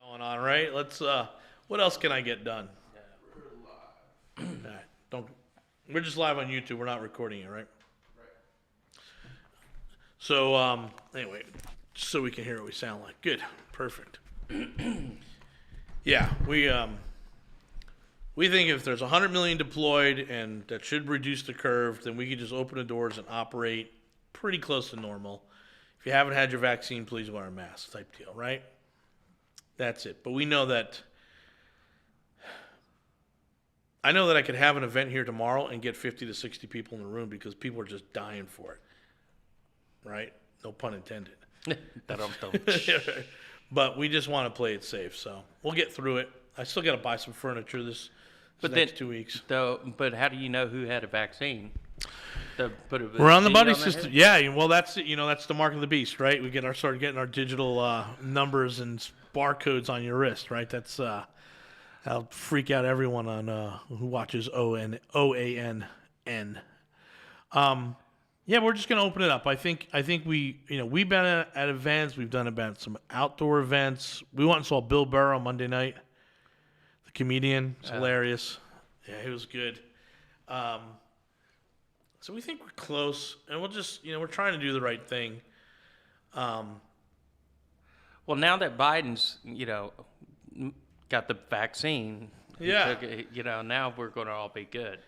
Going on, right? Let's. What else can I get done? All right, don't. We're just live on YouTube. We're not recording it, right? So anyway, just so we can hear what we sound like. Good, perfect. Yeah, we think if there's 100 million deployed and that should reduce the curve, then we can just open the doors and operate pretty close to normal. If you haven't had your vaccine, please wear a mask type deal, right? That's it. But we know that. I know that I could have an event here tomorrow and get 50 to 60 people in the room because people are just dying for it. Right? No pun intended. But we just want to play it safe, so we'll get through it. I still got to buy some furniture this next 2 weeks. But how do you know who had a vaccine? We're on the buddy system. Yeah, well, that's the mark of the beast, right? We started getting our digital numbers and barcodes on your wrist, right? That's that'll freak out everyone on who watches OANN. Yeah, we're just gonna open it up. I think we've been at events. We've done some outdoor events. We went and saw Bill Burr on Monday night. The comedian, it's hilarious. Yeah, he was good. So we think we're close, and we'll just we're trying to do the right thing. Well, now that Biden's got the vaccine, now we're going to all be good.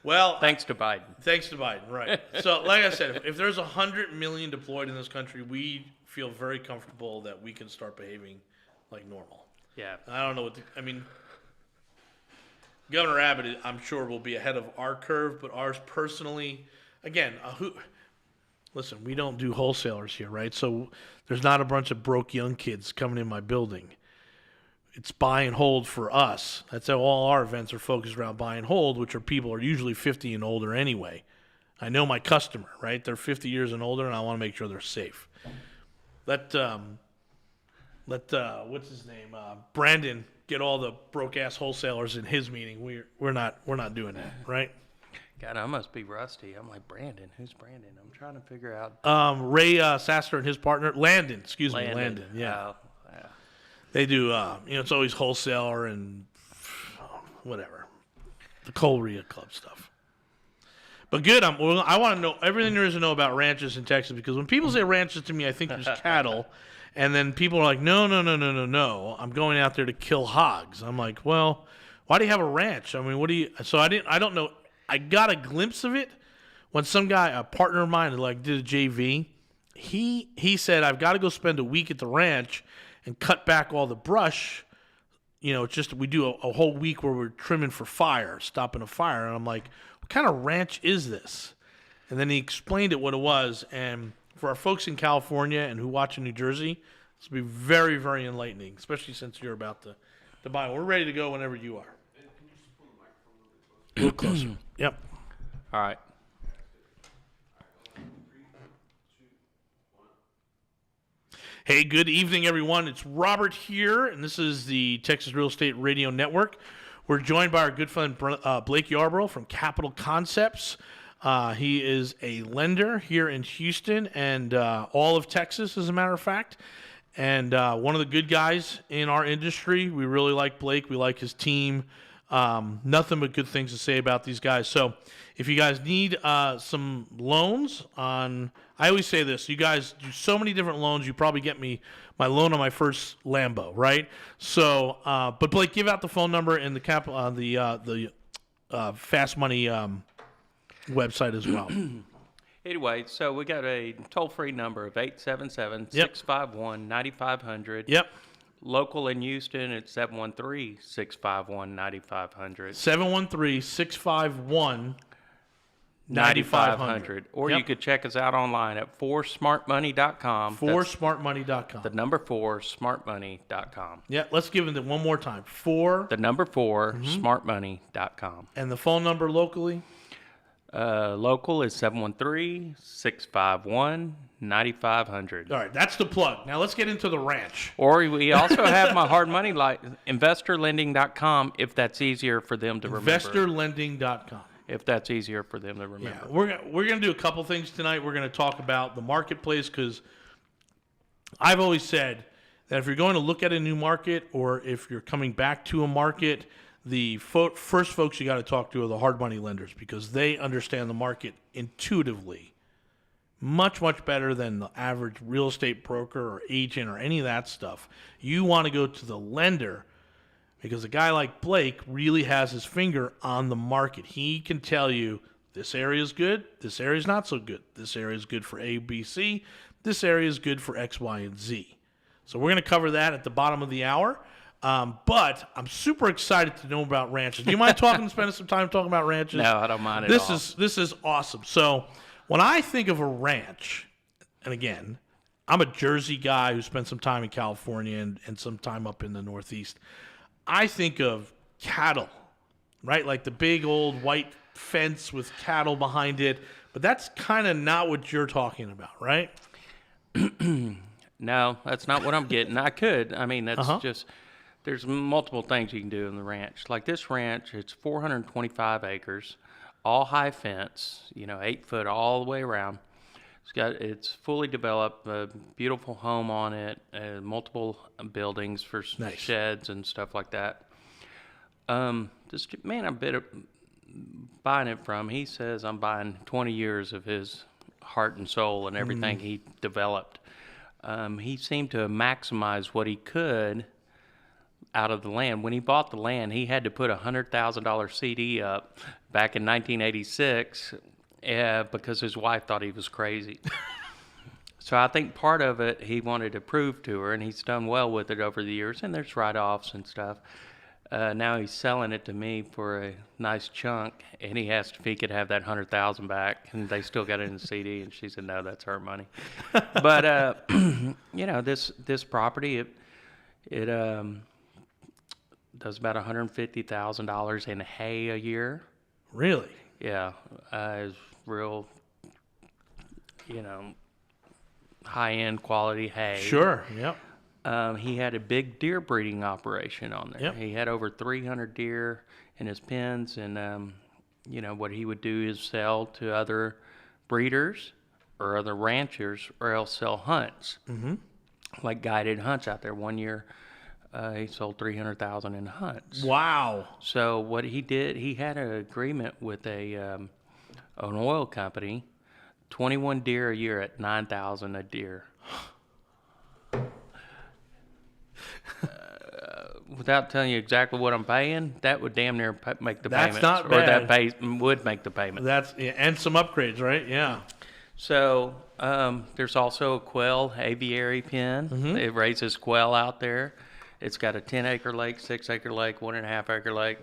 Well, thanks to Biden. Thanks to Biden, right. So, like I said, if there's 100 million deployed in this country, we feel very comfortable that we can start behaving like normal. Yeah. I don't know Governor Abbott, I'm sure, will be ahead of our curve, but ours personally, again, listen, we don't do wholesalers here, right? So there's not a bunch of broke young kids coming in my building. It's buy and hold for us. That's how all our events are focused around buy and hold, which are people are usually 50 and older anyway. I know my customer, right? They're 50 years and older, and I want to make sure they're safe. Let what's his name, Brandon, get all the broke ass wholesalers in his meeting. We're not doing that, right? God, I must be rusty. I'm like, Brandon. Who's Brandon? I'm trying to figure out. Ray Sasser and his partner, Landon. Landon. Yeah. Yeah. They do. It's always wholesaler and whatever, the Colrea Club stuff. But good. I want to know everything there is to know about ranches in Texas, because when people say ranches to me, I think there's cattle. And then people are like, no. I'm going out there to kill hogs. I'm like, well, why do you have a ranch? I mean, what do you? So I don't know. I got a glimpse of it when some guy, a partner of mine, did a JV. He said, I've got to go spend a week at the ranch and cut back all the brush. It's just we do a whole week where we're trimming for fire, stopping a fire. And I'm like, what kind of ranch is this? And then he explained what it was. And for our folks in California and who watch in New Jersey, this will be very, very enlightening, especially since you're about to buy. We're ready to go whenever you are. Can you just pull the microphone a little closer? Yep. All right. 3, 2, 1. Hey, good evening, everyone. It's Robert here, and this is the Texas Real Estate Radio Network. We're joined by our good friend Blake Yarborough from Capital Concepts. He is a lender here in Houston and all of Texas, as a matter of fact, and one of the good guys in our industry. We really like Blake. We like his team. Nothing but good things to say about these guys. So if you guys need some loans I always say this, you guys do so many different loans, you probably get me my loan on my first Lambo, right? So, but Blake, give out the phone number and the Fast Money website as well. Anyway, so we got a toll-free number of 877-651-9500. Yep. Local in Houston, it's 713-651-9500. 713-651-9500. Or you could check us out online at 4smartmoney.com. 4smartmoney.com. The number 4smartmoney.com. Yeah, let's give it one more time. The number 4smartmoney.com. And the phone number locally? Local is 713-651-9500. All right, that's the plug. Now let's get into the ranch. Or we also have my hard money investorlending.com if that's easier for them to remember. Investorlending.com. If that's easier for them to remember. Yeah, we're going to do a couple things tonight. We're going to talk about the marketplace, because I've always said that if you're going to look at a new market or if you're coming back to a market, the first folks you got to talk to are the hard money lenders because they understand the market intuitively much, much better than the average real estate broker or agent or any of that stuff. You want to go to the lender because a guy like Blake really has his finger on the market. He can tell you this area is good, this area is not so good. This area is good for A, B, C. This area is good for X, Y, and Z. So we're going to cover that at the bottom of the hour. But I'm super excited to know about ranches. Do you mind spending some time talking about ranches? No, I don't mind at all. This is awesome. So when I think of a ranch, and again, I'm a Jersey guy who spent some time in California and some time up in the Northeast. I think of cattle, right? Like the big old white fence with cattle behind it. But that's kind of not what you're talking about, right? No, that's not what I'm getting. I could. I mean, that's just, there's multiple things you can do in the ranch. Like this ranch, it's 425 acres, all high fence, 8 foot all the way around. It's fully developed, a beautiful home on it, multiple buildings for Nice. sheds and stuff like that. This man I'm buying it from, he says I'm buying 20 years of his heart and soul and everything he developed. He seemed to maximize what he could out of the land. When he bought the land, he had to put a $100,000 CD up back in 1986 because his wife thought he was crazy. So I think part of it he wanted to prove to her, and he's done well with it over the years, and there's write-offs and stuff. Now he's selling it to me for a nice chunk, and he asked if he could have that $100,000 back, and they still got it in the CD, and she said, no, that's her money. But, this property, it does about $150,000 in hay a year. Really? Yeah, it's real, high-end quality hay. Sure, yep. He had a big deer breeding operation on there. Yep. He had over 300 deer in his pens, and what he would do is sell to other breeders or other ranchers, or else sell hunts, like guided hunts out there. One year, he sold $300,000 in hunts. Wow. So what he did, he had an agreement with an oil company, 21 deer a year at $9,000 a deer. Without telling you exactly what I'm paying, that would damn near make the payment. That's not bad. Or that would make the payment. And some upgrades, right? Yeah. So there's also a quail aviary pen. It raises quail out there. It's got a 10-acre lake, 6-acre lake, 1.5-acre lake.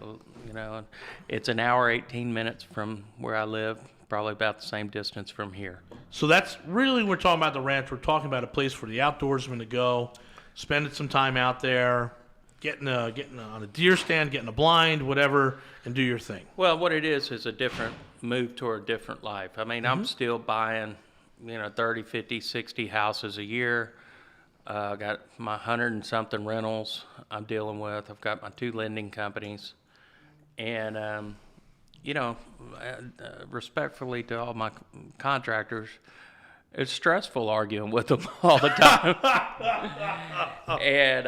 And it's an hour, 18 minutes from where I live. Probably about the same distance from here. So that's really, we're talking about the ranch. We're talking about a place for the outdoorsman to go, spending some time out there, getting on a deer stand, getting a blind, whatever, and do your thing. Well, what it is a different move toward a different life. I mean, I'm still buying, 30, 50, 60 houses a year. I got my 100 and something rentals I'm dealing with. I've got my 2 lending companies. And, respectfully to all my contractors, it's stressful arguing with them all the time. And,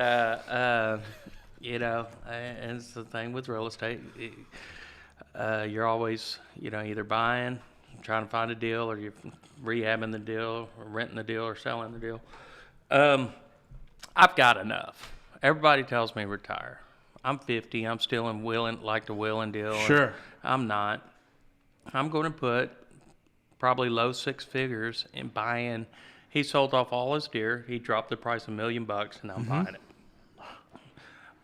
and it's the thing with real estate. You're always, either buying, trying to find a deal, or you're rehabbing the deal, or renting the deal, or selling the deal. I've got enough. Everybody tells me retire. I'm 50. I'm still like to will and deal. Sure. I'm not. I'm going to put probably low 6 figures in buying. He sold off all his deer. He dropped the price $1 million, and I'm buying it.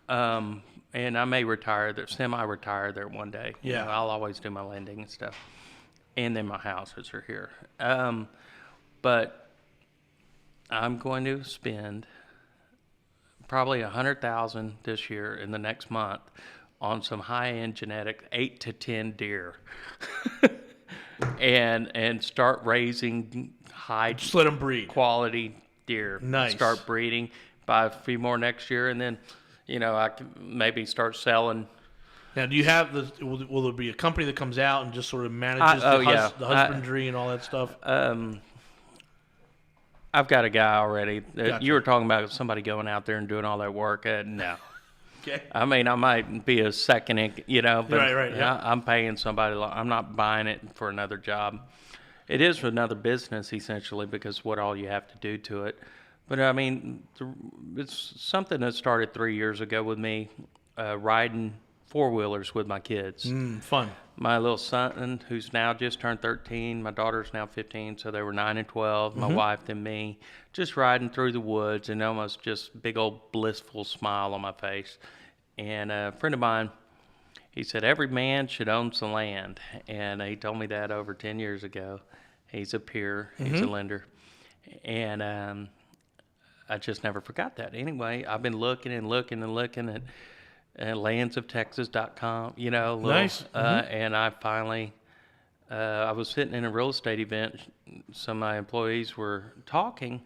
And I may retire there, semi-retire there one day. Yeah. I'll always do my lending and stuff. And then my houses are here. But I'm going to spend probably $100,000 this year in the next month on some high-end genetic 8 to 10 deer, and start raising Just let them breed. quality deer. Nice. Start breeding, buy a few more next year, and then I can maybe start selling. Now, do you have will there be a company that comes out and just sort of manages the husbandry and all that stuff? I I've got a guy already. Gotcha. You were talking about somebody going out there and doing all that work. No. Okay. I mean, I might be a second, but Right, yeah. I'm paying somebody. I'm not buying it for another job. It is for another business, essentially, because what all you have to do to it. But, I mean, it's something that started 3 years ago with me, riding four-wheelers with my kids. Fun. My little son, who's now just turned 13, my daughter's now 15, so they were 9 and 12, my wife and me, just riding through the woods and almost just big old blissful smile on my face. And a friend of mine, he said, every man should own some land. And he told me that over 10 years ago. He's a peer, he's a lender. And I just never forgot that. Anyway, I've been looking and looking and looking at landsoftexas.com, Nice. and I finally, I was sitting in a real estate event. Some of my employees were talking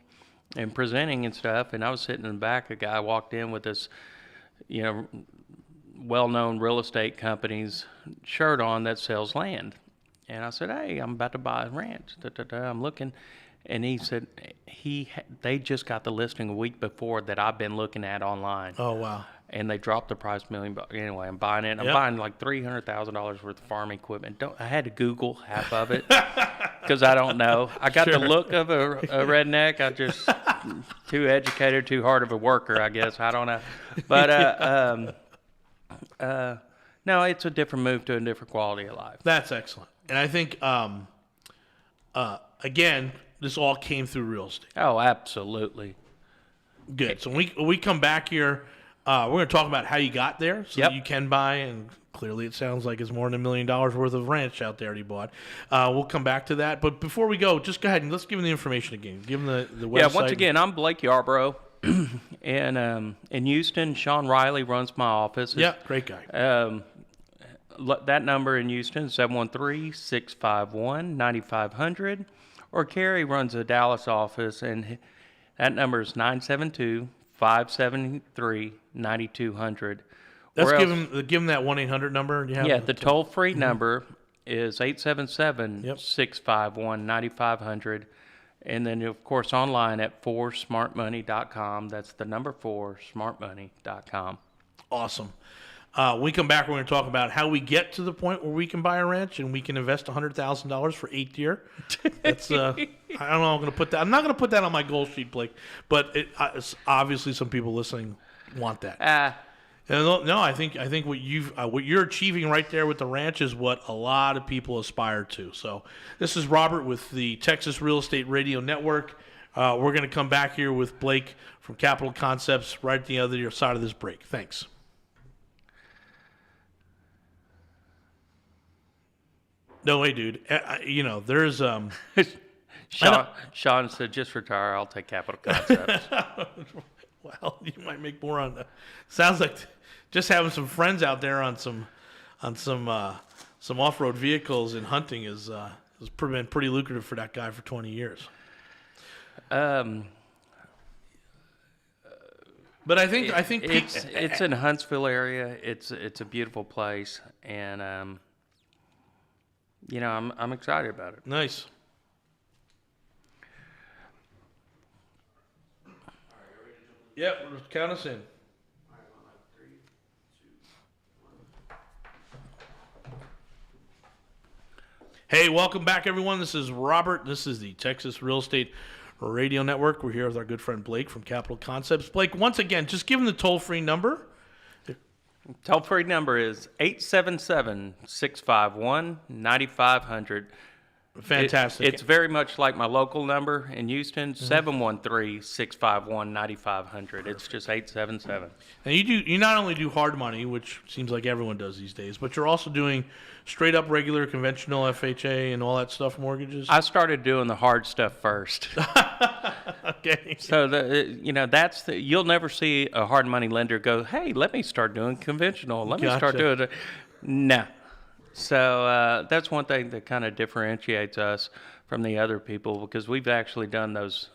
and presenting and stuff, and I was sitting in the back. A guy walked in with this, well-known real estate company's shirt on that sells land. And I said, hey, I'm about to buy a ranch. I'm looking. And he said they just got the listing a week before that I've been looking at online. Oh, wow. And they dropped the price $1 million. Anyway, I'm buying it. I'm Yep. buying like $300,000 worth of farm equipment. I had to Google half of it because I don't know. I got the look of a redneck. I just too educated, too hard of a worker, I guess. I don't know. But no, it's a different move to a different quality of life. That's excellent. And I think, again, this all came through real estate. Oh, absolutely. Good. So when we come back here, we're going to talk about how you got there so that you can buy, and clearly it sounds like it's more than $1 million worth of ranch out there you bought. We'll come back to that. But before we go, just go ahead and let's give them the information again. Give them the website. Yeah, once again, I'm Blake Yarborough. And in Houston, Sean Riley runs my office. Yeah, great guy. That number in Houston is 713-651-9500. Or Kerry runs the Dallas office, and that number is 972-573-9200. Let's give them that 1-800 number. You have Yeah, the toll-free number is 877-651-9500. And then, of course, online at 4smartmoney.com. That's the number 4smartmoney.com. Awesome. When we come back, we're going to talk about how we get to the point where we can buy a ranch and we can invest $100,000 for 8 year. That's I don't know. I'm going to put that. I'm not going to put that on my goal sheet, Blake. But it's obviously some people listening want that. No, I think what you're achieving right there with the ranch is what a lot of people aspire to. So this is Robert with the Texas Real Estate Radio Network. We're going to come back here with Blake from Capital Concepts right at the other side of this break. Thanks. No way, dude. There's Sean said, just retire. I'll take Capital Concepts. well, you might make more on that. Sounds like just having some friends out there on some off-road vehicles and hunting has been pretty lucrative for that guy for 20 years. But I think it's in Huntsville area. It's a beautiful place, and I'm excited about it. Nice. Yep, count us in. Hey, welcome back, everyone. This is Robert. This is the Texas Real Estate Radio Network. We're here with our good friend Blake from Capital Concepts. Blake, once again, just give him the toll-free number. Toll-free number is 877-651-9500. Fantastic. It's very much like my local number in Houston, 713-651-9500. It's just 877. And you not only do hard money, which seems like everyone does these days, but you're also doing straight up regular conventional FHA and all that stuff, mortgages. I started doing the hard stuff first. Okay. So you'll never see a hard money lender go, hey, let me start doing conventional. Let me start doing it. No. So that's one thing that kind of differentiates us from the other people, because we've actually done those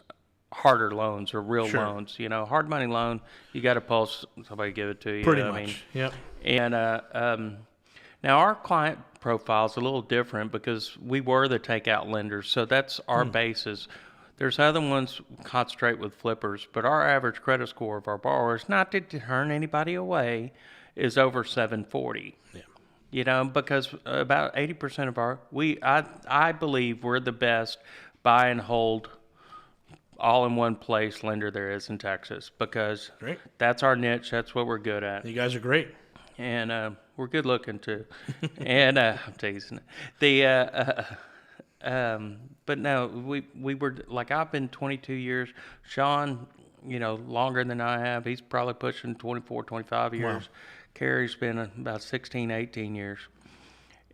harder loans or real loans. Hard money loan, you got to pulse somebody give it to you. Pretty much. Yep. And now our client profile is a little different because we were the takeout lenders, so that's our basis. There's other ones concentrate with flippers, but our average credit score of our borrowers, not to turn anybody away, is over 740. Yeah. You know, because about 80% of I believe we're the best buy and hold all in one place lender there is in Texas, because Great. that's our niche. That's what we're good at. You guys are great. And we're good looking too. And I'm teasing. But no, we were like, I've been 22 years. Sean, you know, longer than I have. He's probably pushing 24, 25 years. Wow. Carrie's been about 16, 18 years.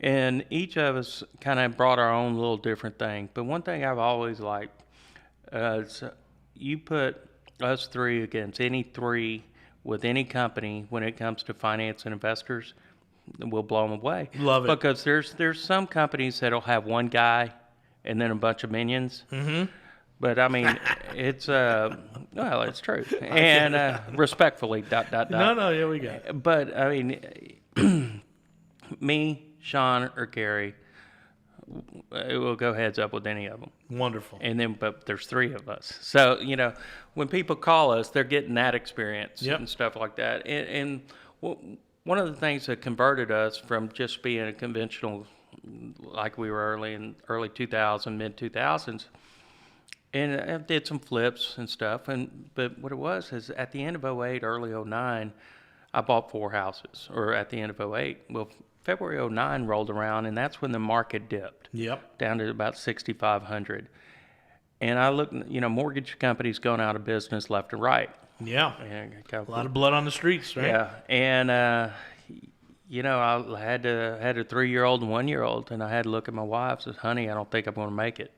And each of us kind of brought our own little different thing. But one thing I've always liked is you put us three against any three with any company when it comes to finance and investors, we'll blow them away. Love it. Because there's some companies that'll have one guy and then a bunch of minions. Mm-hmm. But I mean, it's well, it's true. And respectfully, ... No, yeah, we got it. But I mean, me, Sean, or Gary, it will go heads up with any of them. Wonderful. And then, but there's three of us. So, you know, when people call us, they're getting that experience Yep. and stuff like that. And one of the things that converted us from just being a conventional, like we were early 2000, mid 2000s, and I did some flips and stuff. But what it was is at the end of '08, early '09, I bought 4 houses, or at the end of '08. Well, February '09 rolled around, and that's when the market dipped. Yep. Down to about 6,500. And I looked, you know, mortgage companies going out of business left and right. Yeah. And A lot of blood on the streets, right? yeah, and you know, I had a 3-year-old and 1-year-old, and I had to look at my wife and said, "Honey, I don't think I'm going to make it."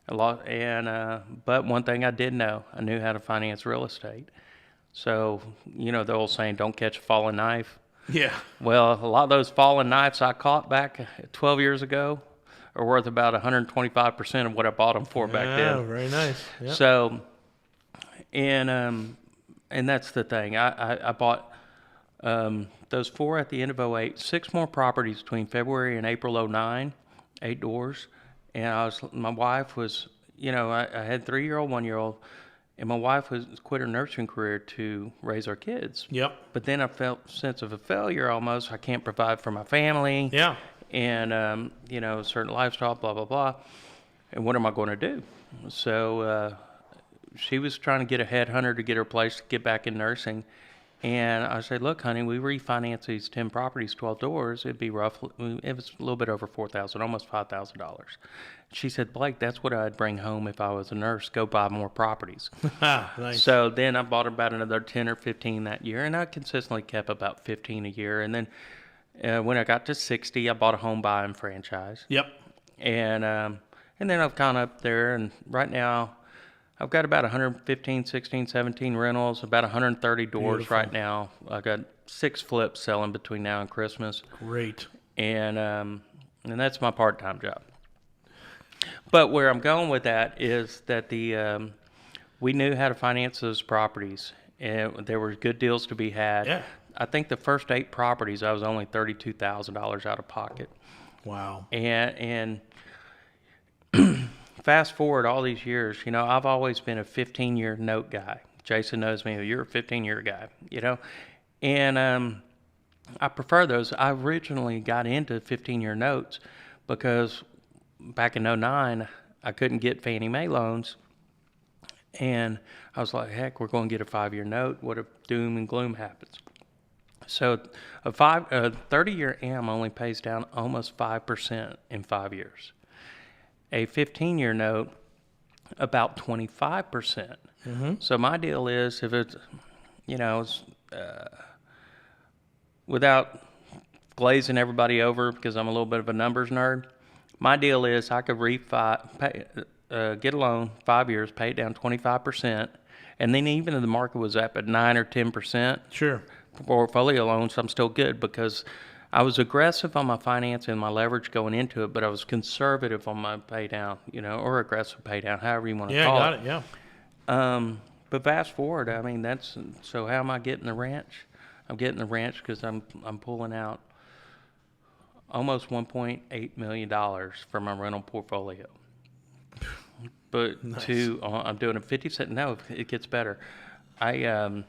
But one thing I did know, I knew how to finance real estate. So, you know, the old saying, "Don't catch a falling knife." Yeah. Well, a lot of those fallen knives I caught back 12 years ago are worth about 125% of what I bought them for back Yeah, then. very nice. Yep. So, and that's the thing. I bought those 4 at the end of '08, 6 more properties between February and April '09, 8 doors. And my wife was, you know, I had 3-year-old, 1-year-old. And my wife was quit her nursing career to raise our kids. Yep. But then I felt a sense of a failure almost. I can't provide for my family. Yeah. And, you know, certain lifestyle, blah, blah, blah. And what am I going to do? So she was trying to get a headhunter to get her place to get back in nursing. And I said, "Look, honey, we refinance these 10 properties, 12 doors. It'd be roughly, it was a little bit over $4,000, almost $5,000. She said, "Blake, that's what I'd bring home if I was a nurse. Go buy more properties." Nice. So then I bought about another 10 or 15 that year, and I consistently kept about 15 a year. And then when I got to 60, I bought a home buying franchise. Yep. And then I've gone up there, and right now I've got about 115, 16, 17 rentals, about 130 doors Beautiful. right now. I got 6 flips selling between now and Christmas, Great. and that's my part-time job. But where I'm going with that is that we knew how to finance those properties, and there were good deals to be had. Yeah. I think the first 8 properties, I was only $32,000 out of pocket. Wow. And fast forward all these years, you know, I've always been a 15-year note guy. Jason knows me. You're a 15-year guy, you know. And I prefer those. I originally got into 15-year notes because back in '09, I couldn't get Fannie Mae loans. And I was like, heck, we're going to get a 5-year note. What if doom and gloom happens? So a 30-year AM only pays down almost 5% in 5 years. A 15-year note, about 25%. Mm-hmm. So my deal is, if it's, you know, without glazing everybody over, because I'm a little bit of a numbers nerd, my deal is I could get a loan 5 years, pay it down 25%, and then even if the market was up at 9 or 10%, Sure. portfolio loans, I'm still good because I was aggressive on my financing and my leverage going into it, but I was conservative on my pay down, you know, or aggressive pay down, however you want to Yeah, call got it. Yeah. But fast forward, I mean, so how am I getting the ranch? I'm getting the ranch because I'm pulling out almost $1.8 million from my rental portfolio. But Nice. I'm doing a 50 cent. No, it gets better. I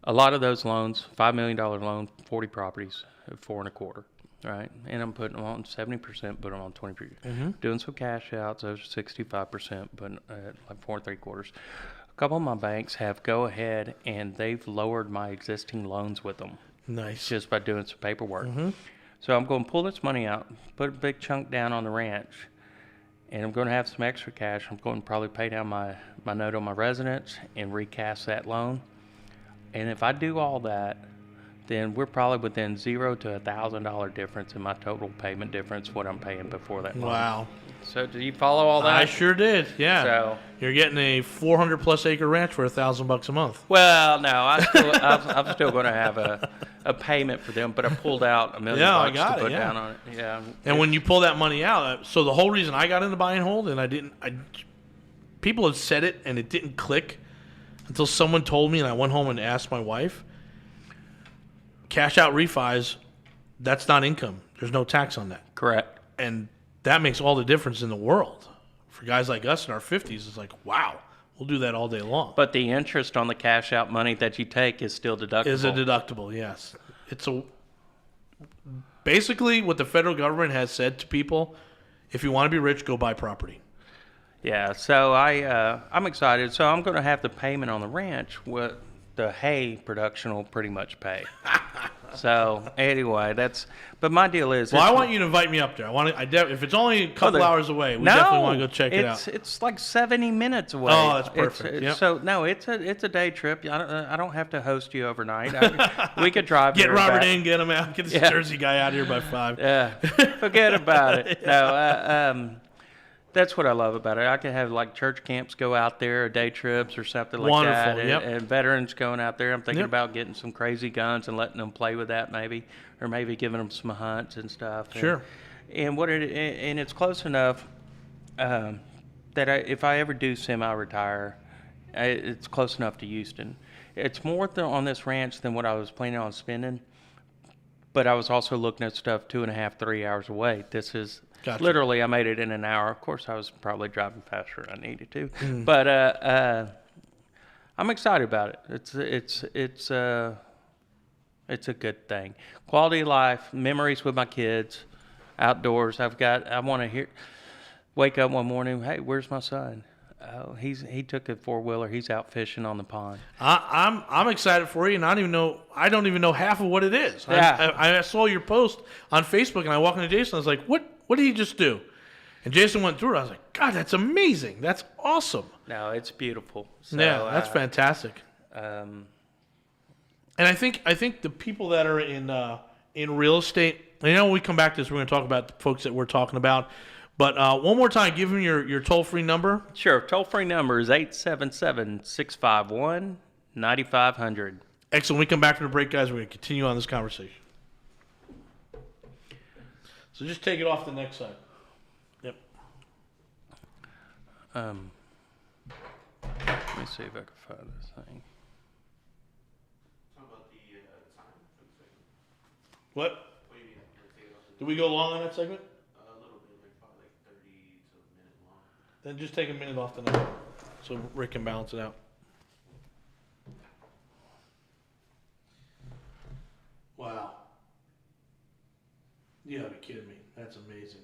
a lot of those loans, $5 million loan, 40 properties, 4.25, right? And I'm putting them on 70%, put them on 20%. Doing some cash outs, those are 65%, but like 4.75. A couple of my banks have go ahead and they've lowered my existing loans with them Nice. just by doing some paperwork. So I'm going to pull this money out, put a big chunk down on the ranch, and I'm going to have some extra cash. I'm going to probably pay down my note on my residence and recast that loan. And if I do all that, then we're probably within $0 to $1,000 difference in my total payment difference, what I'm paying before that loan. Wow. So do you follow all that? I sure did. Yeah. So- You're getting a 400 plus acre ranch for $1,000 a month. Well, no, I'm still going to have a payment for them, but I pulled out $1 million Yeah, I bucks got to it, put yeah. down on it. Yeah. And when you pull that money out, so the whole reason I got into buy and hold, and people had said it and it didn't click until someone told me, and I went home and asked my wife. Cash out refis, that's not income. There's no tax on that. Correct. And that makes all the difference in the world. For guys like us in our 50s, it's like, wow, we'll do that all day long. But the interest on the cash out money that you take is still deductible. Is a deductible, yes. Basically what the federal government has said to people, if you want to be rich, go buy property. Yeah, so I'm excited. So I'm going to have the payment on the ranch. What the hay production will pretty much pay. So anyway, but my deal is. Well, I want you to invite me up there. If it's only a couple hours away, we definitely want to go check it out. It's like 70 minutes away. Oh, that's perfect. Yep. So no, it's a day trip. I don't have to host you overnight. We could drive. Get there and Robert back. in, get him out, get this Yeah. Jersey guy out here by 5. Yeah, forget about it. No, that's what I love about it. I can have like church camps go out there, or day trips or something like Wonderful, that, yep. and veterans going out there. I'm thinking Yep. about getting some crazy guns and letting them play with that maybe, or maybe giving them some hunts and stuff. Sure. And it's close enough that if I ever do semi-retire, it's close enough to Houston. It's more on this ranch than what I was planning on spending. But I was also looking at stuff 2.5, 3 hours away. This is Gotcha. literally, I made it in an hour. Of course, I was probably driving faster than I needed to. But I'm excited about it. It's a good thing. Quality of life, memories with my kids, outdoors. I want to wake up one morning. Hey, where's my son? Oh, he took a 4-wheeler. He's out fishing on the pond. I'm excited for you, and I don't even know half of what it is. Yeah. I saw your post on Facebook, and I walked into Jason. I was like, "What did he just do?" And Jason went through it. I was like, "God, that's amazing. That's awesome." No, it's beautiful. So, Yeah, that's fantastic. Um, And I think the people that are in real estate, and when we come back to this, we're going to talk about the folks that we're talking about. But one more time, give them your toll-free number. Sure. Toll-free number is 877-651-9500. Excellent. When we come back from the break, guys, we're going to continue on this conversation. So just take it off the next side. Yep. Let me see if I can find this thing. Talk about the time for the segment. What? What do you mean? Like, take it off Did we go long on that segment? a little bit, like probably like 30 to a minute long. Then just take a minute off the next one so Rick can balance it out. Wow. You gotta be kidding me. That's amazing.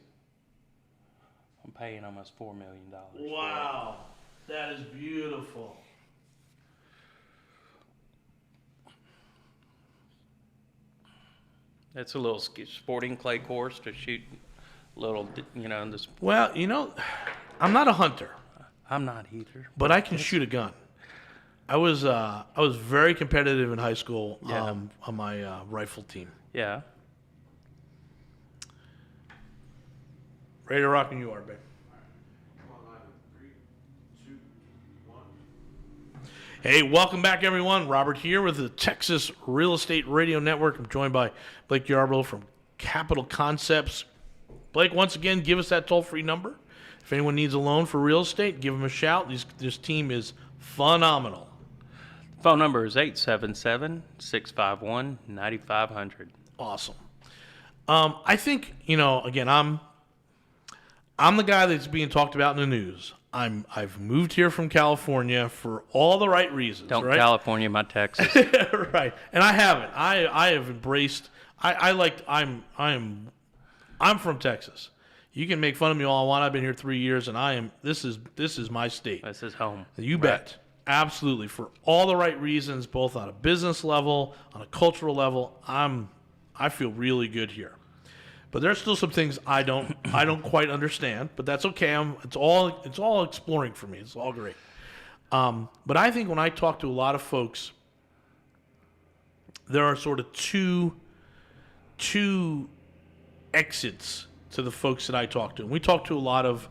I'm paying almost $4 million. Wow. That is beautiful. It's a little sporting clay course to shoot little, this. Well, I'm not a hunter, I'm not either. but I can shoot a gun. I was very competitive in high school Yeah. on my rifle team. Yeah. Ready to rock when you are, babe. Come on, live in 3, 2, 1. Hey, welcome back, everyone. Robert here with the Texas Real Estate Radio Network. I'm joined by Blake Yarbrough from Capital Concepts. Blake, once again, give us that toll-free number. If anyone needs a loan for real estate, give them a shout. This team is phenomenal. Phone number is 877-651-9500. Awesome. I think, again, I'm I'm the guy that's being talked about in the news. I've moved here from California for all the right reasons. Don't right? California my Texas. Right, and I haven't. I have embraced. I'm from Texas. You can make fun of me all I want. I've been here 3 years, and This is my state. This is home. You bet. Absolutely, for all the right reasons, both on a business level, on a cultural level. I feel really good here. But there's still some things I don't quite understand, but that's okay. It's all exploring for me. It's all great. But I think when I talk to a lot of folks, there are sort of two exits to the folks that I talk to. And we talk to a lot of,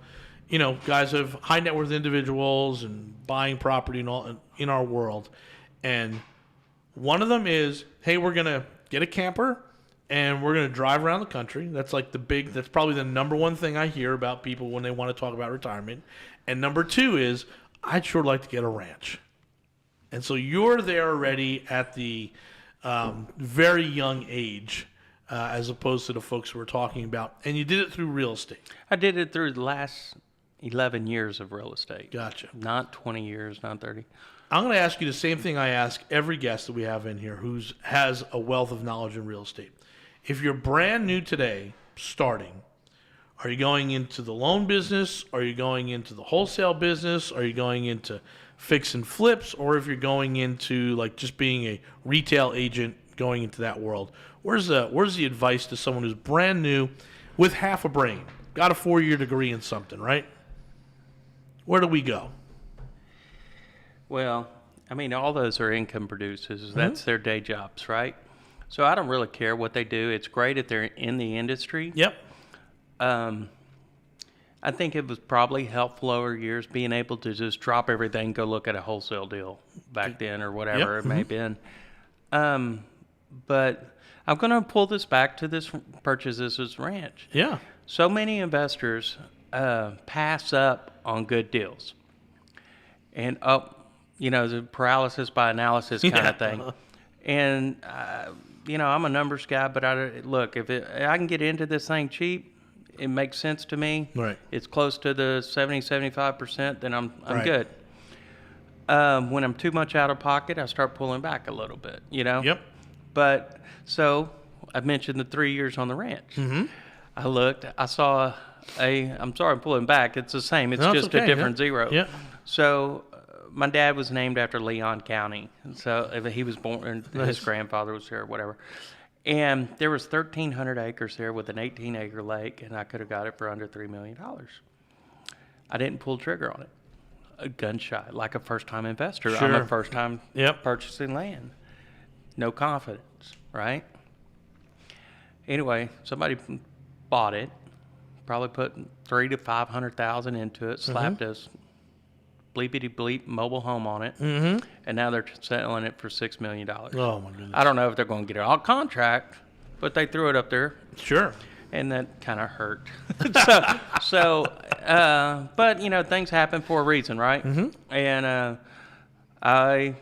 guys of high net worth individuals and buying property and all in our world. And one of them is, hey, we're gonna get a camper and we're going to drive around the country. That's that's probably the number one thing I hear about people when they want to talk about retirement. And number two is, I'd sure like to get a ranch. And so you're there already at the very young age, as opposed to the folks we're talking about. And you did it through real estate. I did it through the last 11 years of real estate. Gotcha. Not 20 years, not 30. I'm going to ask you the same thing I ask every guest that we have in here who has a wealth of knowledge in real estate. If you're brand new today, starting, are you going into the loan business? Are you going into the wholesale business? Are you going into fix and flips? Or if you're going into just being a retail agent, going into that world? Where's the advice to someone who's brand new with half a brain, got a 4-year degree in something, right? Where do we go? Well, I mean, all those are income producers. That's their day jobs, right? So I don't really care what they do. It's great if they're in the industry. Yep. I think it was probably helpful over years being able to just drop everything, go look at a wholesale deal back then or whatever it may have been. But I'm going to pull this back to this purchase this ranch. Yeah. So many investors pass up on good deals. And, the paralysis by analysis kind of thing. And, I'm a numbers guy, but look, if I can get into this thing cheap, it makes sense to me. Right. It's close to the 75%, then I'm Right. good. When I'm too much out of pocket, I start pulling back a little bit, Yep. But, so, I mentioned the 3 years on the ranch. Mm-hmm. I looked, I saw I'm sorry I'm pulling back, it's the same, it's No, it's just okay, a different yeah. zero. Yeah. So, my dad was named after Leon County. So he was born, Nice. his grandfather was there, whatever. And there was 1,300 acres there with an 18-acre lake, and I could have got it for under $3 million. I didn't pull trigger on it. A gun shy, like a first-time investor. I'm Sure. a first-time purchasing land. No confidence, right? Anyway, somebody bought it, probably put $300,000 to $500,000 into it, slapped us bleepity bleep mobile home on it, and now they're selling it for $6 million. Oh my goodness. I don't know if they're going to get it on contract, but they threw it up there, Sure. and that kind of hurt. But things happen for a reason, right? And I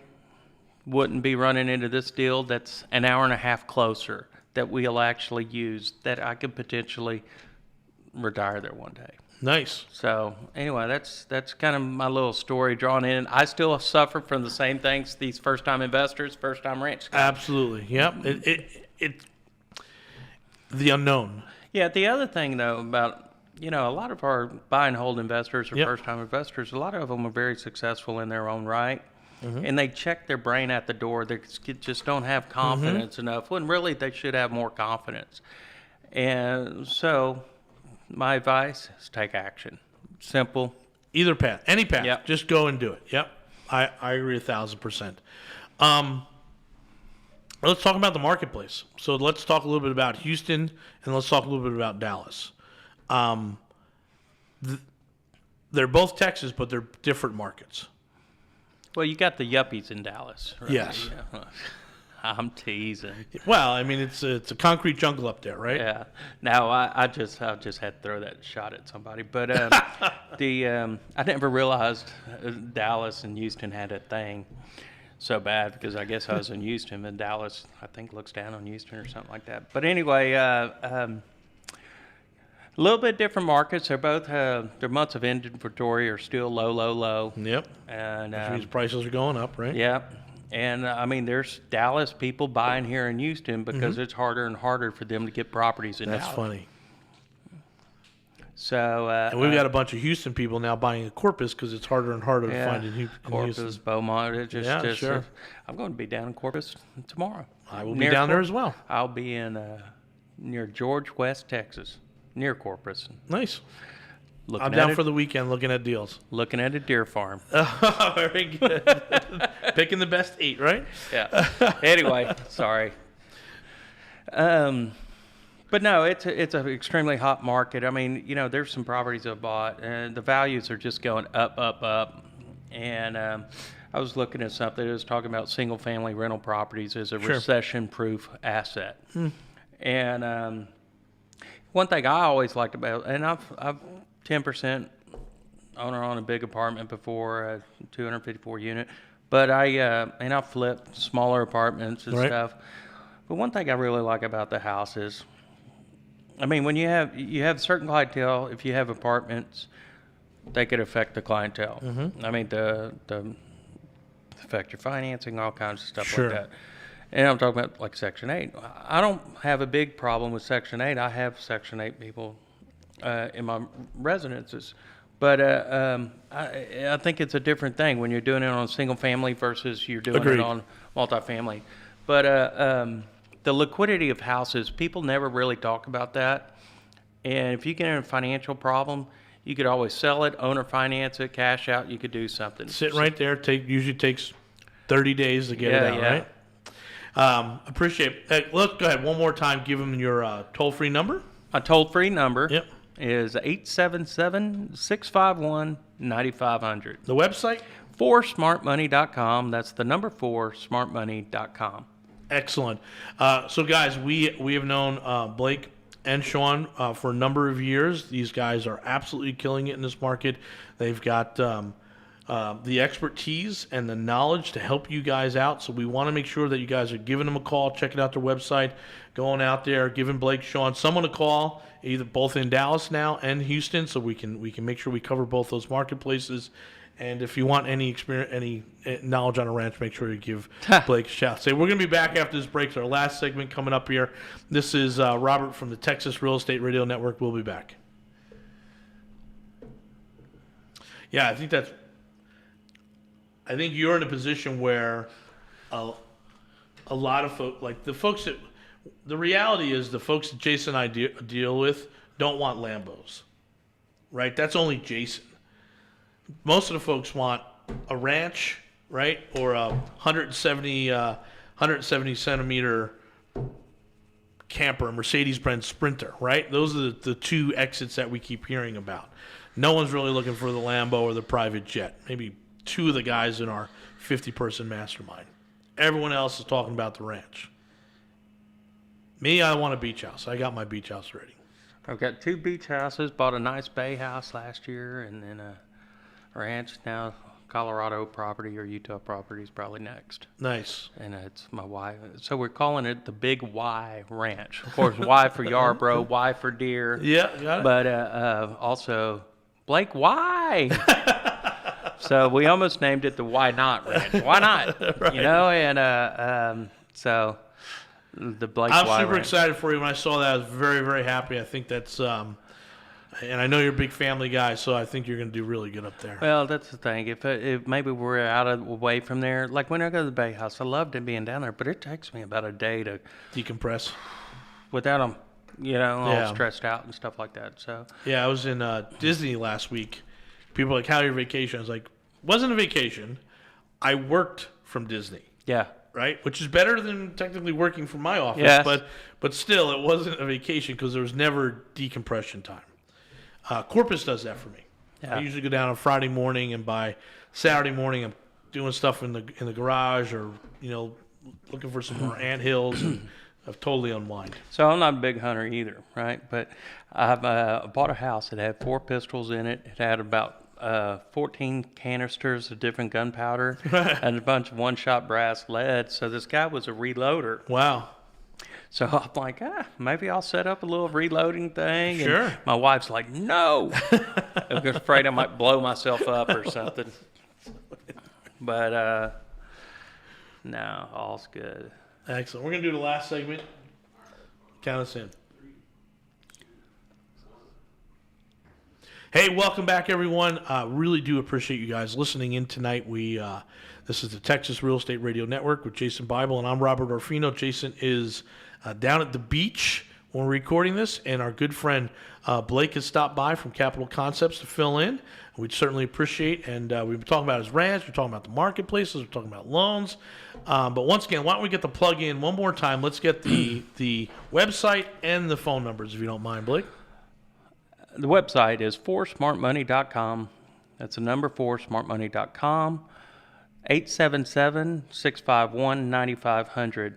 wouldn't be running into this deal that's an hour and a half closer that we'll actually use that I could potentially retire there one day. Nice. So anyway, that's kind of my little story drawn in. I still suffer from the same things these first-time investors, first-time ranch guys. Absolutely. Yep. It the unknown. Yeah. The other thing though about a lot of our buy and hold investors or first-time investors, a lot of them are very successful in their own right, and they check their brain at the door. They just don't have confidence enough when really they should have more confidence. And so my advice is take action. Simple. Either path, any path. Yep. Just go and do it. Yep. I agree 1,000%. Let's talk about the marketplace. So let's talk a little bit about Houston and let's talk a little bit about Dallas. They're both Texas, but they're different markets. Well, you got the yuppies in Dallas. Right? Yes. Yeah. I'm teasing. Well, I mean, it's a concrete jungle up there, right? Yeah. Now I just had to throw that shot at somebody, but I never realized Dallas and Houston had a thing so bad because I guess I was in Houston and Dallas I think looks down on Houston or something like that. But anyway, A little bit different markets. They're both their months of inventory are still low, Yep. and Which means prices are going up, right? yeah. And I mean, there's Dallas people buying here in Houston because it's harder and harder for them to get properties in That's Dallas. funny. So And we've got a bunch of Houston people now buying a Corpus because it's harder and harder to find in Corpus, Houston. Beaumont. Sure. I'm going to be down in Corpus tomorrow. I will be down there as well. I'll be in near George, West Texas, near Corpus. Nice. Looking I'm at down it- for the weekend looking at deals. looking at a deer farm. Very good. Picking the best 8, right? Yeah. Anyway, sorry. But no, it's an extremely hot market. I mean, there's some properties I bought, and the values are just going up. And I was looking at something that was talking about single-family rental properties as a recession-proof asset. And one thing I always liked about, and I've 10% owner on a big apartment before, a 254 unit, but I've flipped smaller apartments and stuff. But one thing I really like about the house is, I mean, when you have certain clientele, if you have apartments, they could affect the clientele. I mean, the affect your financing, all kinds of stuff like that. And I'm talking about like Section 8. I don't have a big problem with Section 8. I have Section 8 people in my residences. But I think it's a different thing when you're doing it on single family versus you're doing it on multifamily. But the liquidity of houses, people never really talk about that. And if you get in a financial problem, you could always sell it, owner finance it, cash out. You could do something. Sitting right there usually takes 30 days to get it out, right? Appreciate it. Let's go ahead one more time. Give them your toll-free number. My toll-free number Yep. is 877-651-9500. The website? 4smartmoney.com. That's the number 4smartmoney.com. Excellent. So, guys, we have known Blake and Sean for a number of years. These guys are absolutely killing it in this market. They've got the expertise and the knowledge to help you guys out. So we want to make sure that you guys are giving them a call, checking out their website, going out there, giving Blake, Sean, someone a call, either both in Dallas now and Houston, so we can make sure we cover both those marketplaces. And if you want any experience, any knowledge on a ranch, make sure you give Blake a shout. So we're going to be back after this break. It's our last segment coming up here. This is Robert from the Texas Real Estate Radio Network. We'll be back. Yeah, I think you're in a position where a lot of folks, like the folks that, the reality is the folks that Jason and I deal with don't want Lambos, right? That's only Jason. Most of the folks want a ranch, right? Or a 170 centimeter camper, Mercedes-Benz Sprinter, right? Those are the two exits that we keep hearing about. No one's really looking for the Lambo or the private jet. Maybe two of the guys in our 50-person mastermind. Everyone else is talking about the ranch. Me, I want a beach house. I got my beach house ready. I've got 2 beach houses, bought a nice bay house last year, and then a ranch now. Colorado property or Utah property is probably next. Nice. And it's my wife. So we're calling it the Big Y Ranch. Of course, Y for Yarborough, Y for deer. Yeah, got it. But also Blake Y. So we almost named it the Why Not Ranch. Why not? Right. And so the Blake Y I'm super Ranch. excited for you. When I saw that, I was very, very happy. I think that's, and I know you're a big family guy, so I think you're going to do really good up there. Well, that's the thing. If maybe we're away from there, like when I go to the Bay House, I loved it being down there, but it takes me about a day to Decompress. without them, all Yeah. stressed out and stuff like that. So Yeah, I was in Disney last week. People were like, how your vacation? I was like, wasn't a vacation. I worked from Disney, yeah, right? Which is better than technically working from my office. Yes. But still, it wasn't a vacation because there was never decompression time. Corpus does that for me. Yeah. I usually go down on Friday morning, and by Saturday morning, I'm doing stuff in the garage or looking for some more anthills and I've totally unwind. So I'm not a big hunter either, right? But I've bought a house that had 4 pistols in it. It had about 14 canisters of different gunpowder and a bunch of one-shot brass lead. So this guy was a reloader. Wow. So I'm like, maybe I'll set up a little reloading thing. Sure. And my wife's like, no. I'm afraid I might blow myself up or something. But no, all's good. Excellent. We're going to do the last segment. Count us in. Hey, welcome back, everyone. Really do appreciate you guys listening in tonight. This is the Texas Real Estate Radio Network with Jason Bible, and I'm Robert Orfino. Jason is down at the beach when we're recording this, and our good friend Blake has stopped by from Capital Concepts to fill in. We'd certainly appreciate, and we've been talking about his ranch, we're talking about the marketplaces, we're talking about loans. But once again, why don't we get the plug in one more time? Let's get the website and the phone numbers, if you don't mind, Blake. The website is 4smartmoney.com. That's the number 4smartmoney.com. 877-651-9500.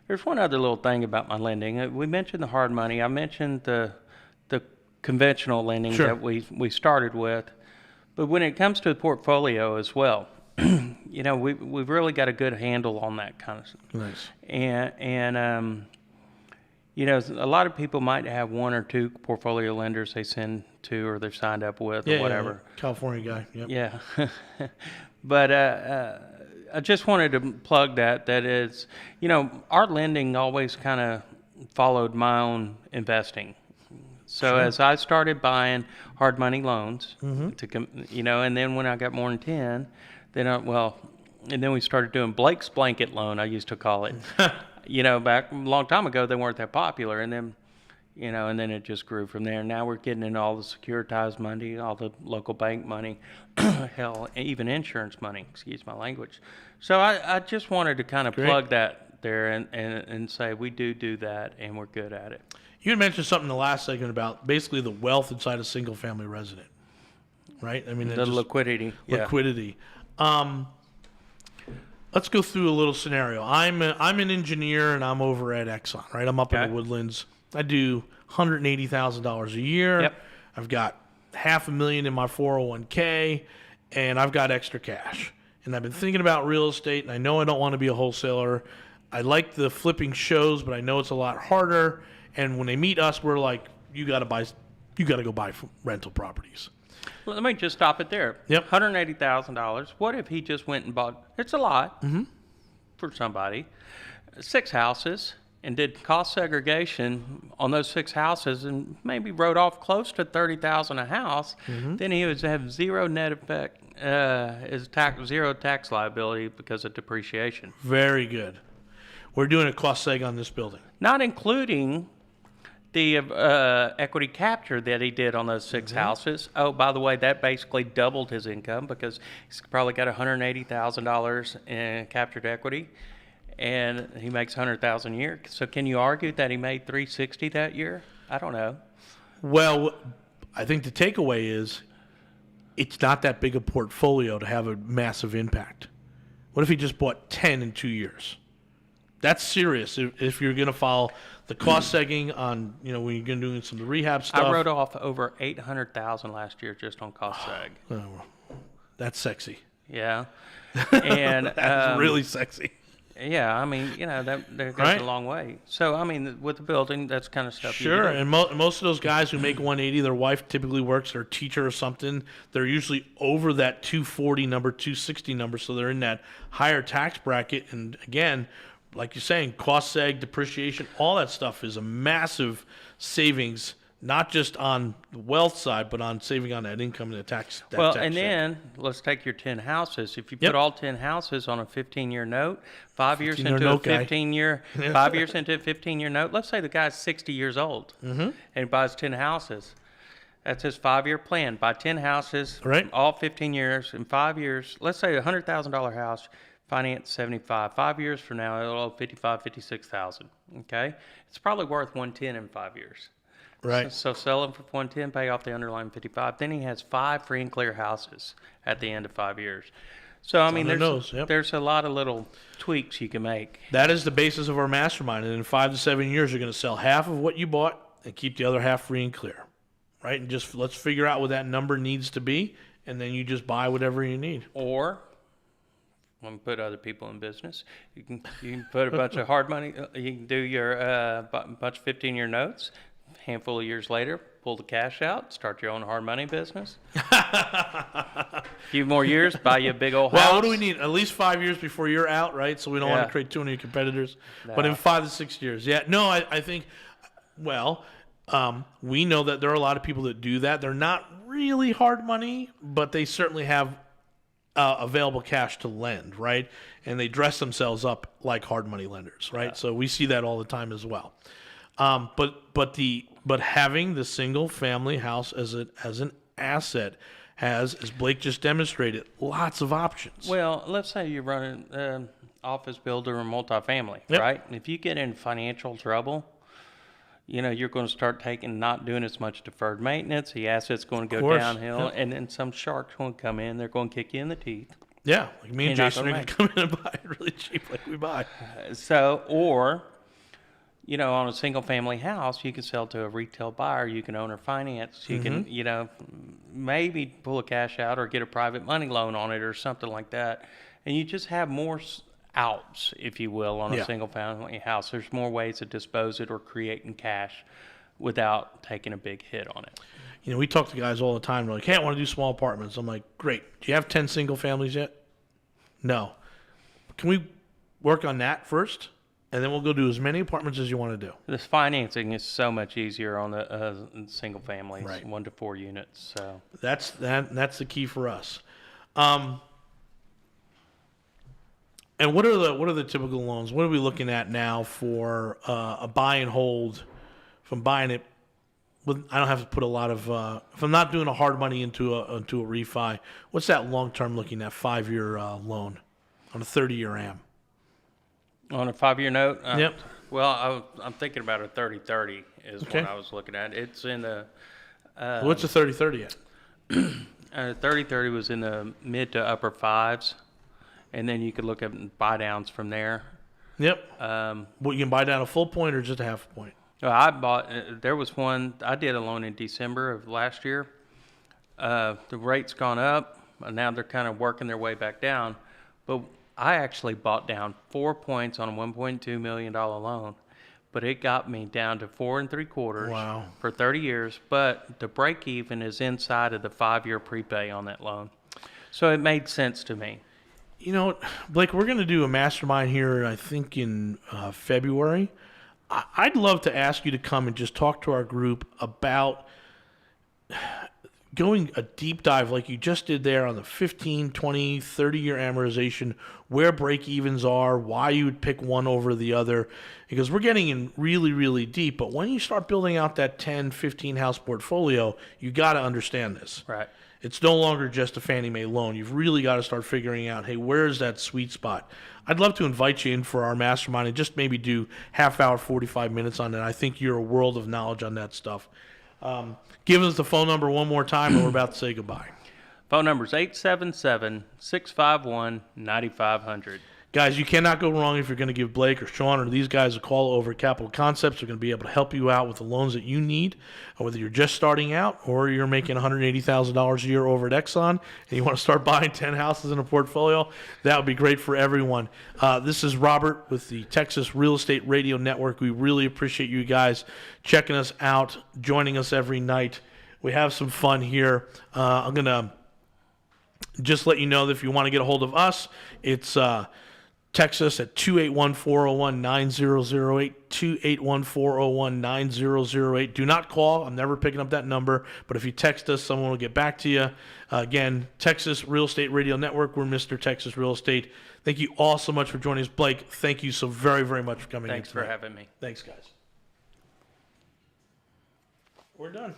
There's one other little thing about my lending. We mentioned the hard money. I mentioned the conventional lending Sure. that we started with. But when it comes to the portfolio as well, we've really got a good handle on that kind of stuff. Nice. And a lot of people might have one or two portfolio lenders they send to or they're signed up with or whatever. Yeah. California guy. Yep. Yeah. But I just wanted to plug that is, our lending always kind of followed my own investing. So Sure. as I started buying hard money loans, Mm-hmm. and then when I got more than 10, and then we started doing Blake's blanket loan, I used to call it. Back a long time ago, they weren't that popular, and then it just grew from there. Now we're getting into all the securitized money, all the local bank money, hell, even insurance money, excuse my language. So I just wanted to kind of plug that there and say we do that, and we're good at it. You had mentioned something in the last segment about basically the wealth inside a single-family resident, right? I mean, The liquidity. Liquidity. Let's go through a little scenario. I'm an engineer, and I'm over at Exxon, right? I'm up in the Woodlands. I do $180,000 a year. Yep. I've got $500,000 in my 401k, and I've got extra cash. And I've been thinking about real estate, and I know I don't want to be a wholesaler. I like the flipping shows, but I know it's a lot harder. And when they meet us, we're like, you got to go buy rental properties. Well, let me just stop it there. Yep. $180,000. What if he just went and bought? It's a lot for somebody. 6 houses and did cost segregation on those 6 houses and maybe wrote off close to $30,000 a house. Then he would have zero net effect, zero tax liability because of depreciation. Very good. We're doing a cost seg on this building. Not including the equity capture that he did on those 6 houses. Oh, by the way, that basically doubled his income because he's probably got $180,000 in captured equity, and he makes $100,000 a year. So can you argue that he made $360 that year? I don't know. Well, I think the takeaway is it's not that big a portfolio to have a massive impact. What if he just bought 10 in 2 years? That's serious. If you're going to follow the cost segging on, when you're going to do some of the rehab stuff. I wrote off over $800,000 last year just on cost seg. Oh, that's sexy. Yeah, and That's really sexy. Yeah, I mean, that goes Right. a long way. So, I mean, with the building, that's kind of stuff. Sure, you can do. and most of those guys who make 180, their wife typically works, they're a teacher or something. They're usually over that 240 number, 260 number, so they're in that higher tax bracket. And again, like you're saying, cost seg, depreciation, all that stuff is a massive savings, not just on the wealth side, but on saving on that income and the tax. Well, tax and check. then let's take your 10 houses. If you Yep. put all 10 houses on a 15-year note, 5 years 15-year into a note guy. 15-year, 5 years into a 15-year note, let's say the guy's 60 years old and he buys 10 houses. That's his 5-year plan. Buy 10 houses, Right. all 15 years. In 5 years, let's say a $100,000 house, finance 75. 5 years from now, it'll owe 55, 56,000. Okay, it's probably worth 110 in 5 years. Right. So sell them for 110, pay off the underlying 55. Then he has 5 free and clear houses at the end of 5 years. So I mean, on the nose, yep. there's a lot of little tweaks you can make. That is the basis of our mastermind. And in 5 to 7 years, you're going to sell half of what you bought and keep the other half free and clear. Right? And just let's figure out what that number needs to be, and then you just buy whatever you need. Or Want to put other people in business? You can put a bunch of hard money. You can do your bunch of 15-year notes. Handful of years later, pull the cash out, start your own hard money business. A few more years, buy you a big old house. Well, what do we need? At least 5 years before you're out, right? So we don't want Yeah. to create too many competitors. No. But in 5 to 6 years, yeah. No, I think. Well, we know that there are a lot of people that do that. They're not really hard money, but they certainly have available cash to lend, right? And they dress themselves up like hard money lenders, right? Yeah. So we see that all the time as well. But having the single family house as an asset has, as Blake just demonstrated, lots of options. Well, let's say you're running office builder or multifamily, Yep. right? And if you get in financial trouble, you're going to start not doing as much deferred maintenance. The asset's going to go course. downhill, Yep. and then some shark's going to come in. They're going to kick you in the teeth. Yeah, like me and You're not Jason are gonna going to come in and buy it really cheap like we buy. So, or, on a single family house, you can sell to a retail buyer. You can owner finance. You can, maybe pull a cash out or get a private money loan on it or something like that. And you just have more outs, if you will, on Yeah. a single family house. There's more ways to dispose it or creating cash without taking a big hit on it. We talk to guys all the time. They're like, hey, I want to do small apartments. I'm like, great. Do you have 10 single families yet? No. Can we work on that first? And then we'll go do as many apartments as you want to do. This financing is so much easier on the single families, Right. 1 to 4 units. So That's the key for us. And what are the typical loans? What are we looking at now for a buy and hold? From buying it, I don't have to put a lot of. If I'm not doing a hard money into a refi, what's that long term looking at 5-year loan on a 30-year AM? on a 5-year note, Yep. Well, I'm thinking about a 30-30 is Okay. what I was looking at. It's in the What's a 30-30 at? 30-30 was in the mid to upper fives, and then you could look at buy downs from there. Yep. Um, What, you can buy down a full point or just a half a point? Well, I bought. There was one. I did a loan in December of last year. The rate's gone up, and now they're kind of working their way back down. But I actually bought down 4 points on a $1.2 million loan, but it got me down to 4 3/4 Wow. for 30 years. But the break even is inside of the 5-year prepay on that loan, so it made sense to me. You know, Blake, we're going to do a mastermind here, I think, in February. I'd love to ask you to come and just talk to our group about going a deep dive like you just did there on the 15, 20, 30-year amortization, where break-evens are, why you would pick one over the other, because we're getting in really, really deep. But when you start building out that 10, 15-house portfolio, you got to understand this. Right. It's no longer just a Fannie Mae loan. You've really got to start figuring out, hey, where's that sweet spot? I'd love to invite you in for our mastermind and just maybe do half hour, 45 minutes on that. I think you're a world of knowledge on that stuff. Give us the phone number one more time, and we're about to say goodbye. Phone number is 877-651-9500. Guys, you cannot go wrong if you're going to give Blake or Sean or these guys a call over at Capital Concepts. They're going to be able to help you out with the loans that you need, whether you're just starting out or you're making $180,000 a year over at Exxon and you want to start buying 10 houses in a portfolio. That would be great for everyone. This is Robert with the Texas Real Estate Radio Network. We really appreciate you guys checking us out, joining us every night. We have some fun here. I'm going to just let you know that if you want to get a hold of us, it's text us at 281-401-9008, 281-401-9008. Do not call. I'm never picking up that number. But if you text us, someone will get back to you. Again, Texas Real Estate Radio Network. We're Mr. Texas Real Estate. Thank you all so much for joining us. Blake, thank you so very, very much for coming in. Thanks for having me. Thanks, guys. We're done.